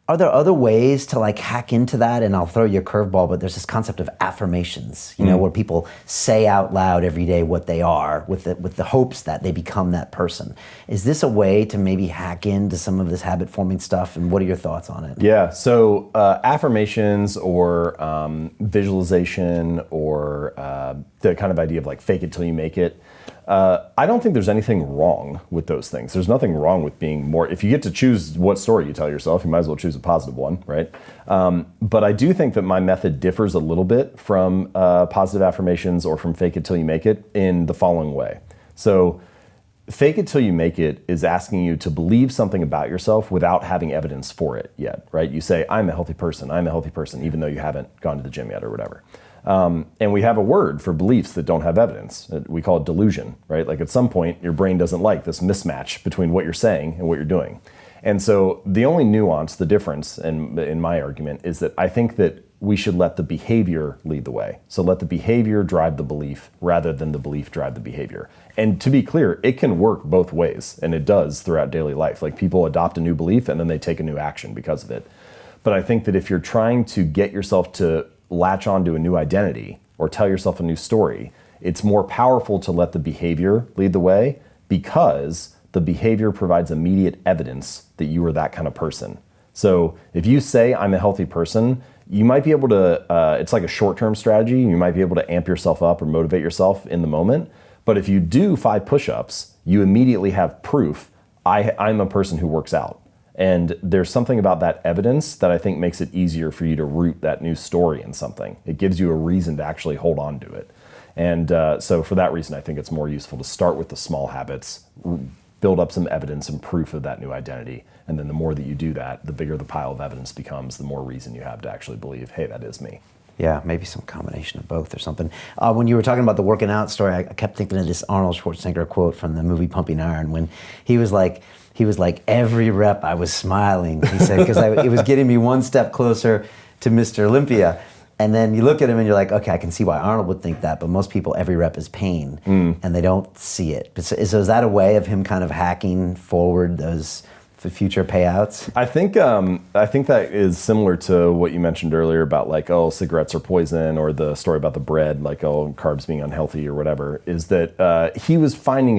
Are there other ways to like hack into that? And I'll throw you a curveball, but there's this concept of affirmations, you know, where people say out loud every day what they are with the hopes that they become that person. Is this a way to maybe hack into some of this habit forming stuff? And what are your thoughts on it? Yeah, so affirmations or visualization or the kind of idea of like fake it till you make it. I don't think there's anything wrong with those things. There's nothing wrong with being more, if you get to choose what story you tell yourself, you might as well choose a positive one, right? But I do think that my method differs a little bit from positive affirmations or from fake it till you make it in the following way. So fake it till you make it is asking you to believe something about yourself without having evidence for it yet, right? You say, I'm a healthy person, even though you haven't gone to the gym yet or whatever. And we have a word for beliefs that don't have evidence. We call it delusion, right? Like at some point, your brain doesn't like this mismatch between what you're saying and what you're doing. And so the only nuance, the difference in my argument is that I think that we should let the behavior lead the way. So let the behavior drive the belief rather than the belief drive the behavior. And to be clear, it can work both ways, and it does throughout daily life. Like people adopt a new belief and then they take a new action because of it. But I think that if you're trying to get yourself to latch onto a new identity or tell yourself a new story, it's more powerful to let the behavior lead the way because the behavior provides immediate evidence that you are that kind of person. So if you say, I'm a healthy person, you might be able to, it's like a short-term strategy. You might be able to amp yourself up or motivate yourself in the moment. But if you do 5 push-ups, you immediately have proof, I'm a person who works out. And there's something about that evidence that I think makes it easier for you to root that new story in something. It gives you a reason to actually hold on to it. And so for that reason, I think it's more useful to start with the small habits, build up some evidence and proof of that new identity. And then the more that you do that, the bigger the pile of evidence becomes, the more reason you have to actually believe, hey, that is me. Yeah, maybe some combination of both or something. When you were talking about the working out story, I kept thinking of this Arnold Schwarzenegger quote from the movie Pumping Iron when he was like, every rep I was smiling, he said, because it was getting me one step closer to Mr. Olympia. And then you look at him and you're like, okay, I can see why Arnold would think that, but most people, every rep is pain, and they don't see it. But so is that a way of him kind of hacking forward those future payouts? I think that is similar to what you mentioned earlier about like, oh, cigarettes are poison, or the story about the bread, like, oh, carbs being unhealthy or whatever, is that he was finding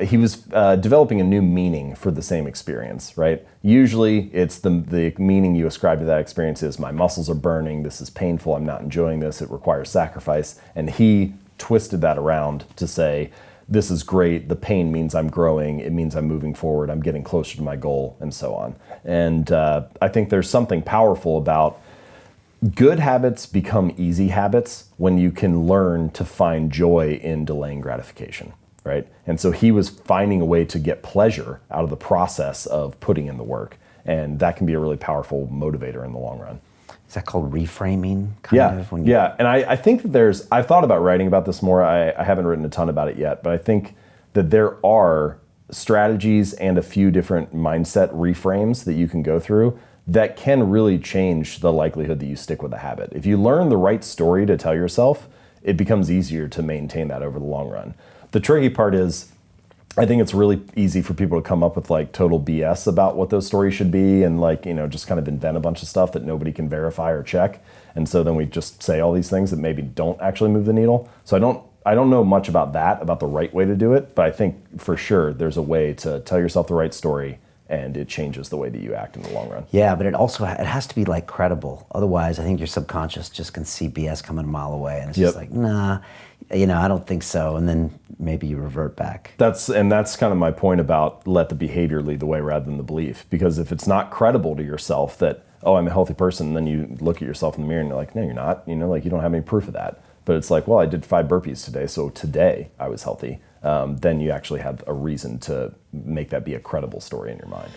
he was developing a new meaning for the same experience, right? Usually it's the meaning you ascribe to that experience is my muscles are burning, this is painful, I'm not enjoying this, it requires sacrifice. And he twisted that around to say, this is great, the pain means I'm growing, it means I'm moving forward, I'm getting closer to my goal, and so on. And I think there's something powerful about good habits become easy habits when you can learn to find joy in delaying gratification, right? And so he was finding a way to get pleasure out of the process of putting in the work. And that can be a really powerful motivator in the long run. Is that called reframing? Yeah, and I think that I've thought about writing about this more. I haven't written a ton about it yet, but I think that there are strategies and a few different mindset reframes that you can go through that can really change the likelihood that you stick with a habit. If you learn the right story to tell yourself, it becomes easier to maintain that over the long run. The tricky part is, I think it's really easy for people to come up with like total BS about what those stories should be and like, just kind of invent a bunch of stuff that nobody can verify or check. And so then we just say all these things that maybe don't actually move the needle. So I don't know much about the right way to do it, but I think for sure there's a way to tell yourself the right story and it changes the way that you act in the long run. Yeah, but it has to be like credible. Otherwise, I think your subconscious just can see BS coming a mile away and it's just like, nah, I don't think so. And then maybe you revert back. That's kind of my point about let the behavior lead the way rather than the belief. Because if it's not credible to yourself that, oh, I'm a healthy person, and then you look at yourself in the mirror and you're like, no, you're not. Like you don't have any proof of that. But it's like, well, I did 5 burpees today, so today I was healthy. Then you actually have a reason to make that be a credible story in your mind.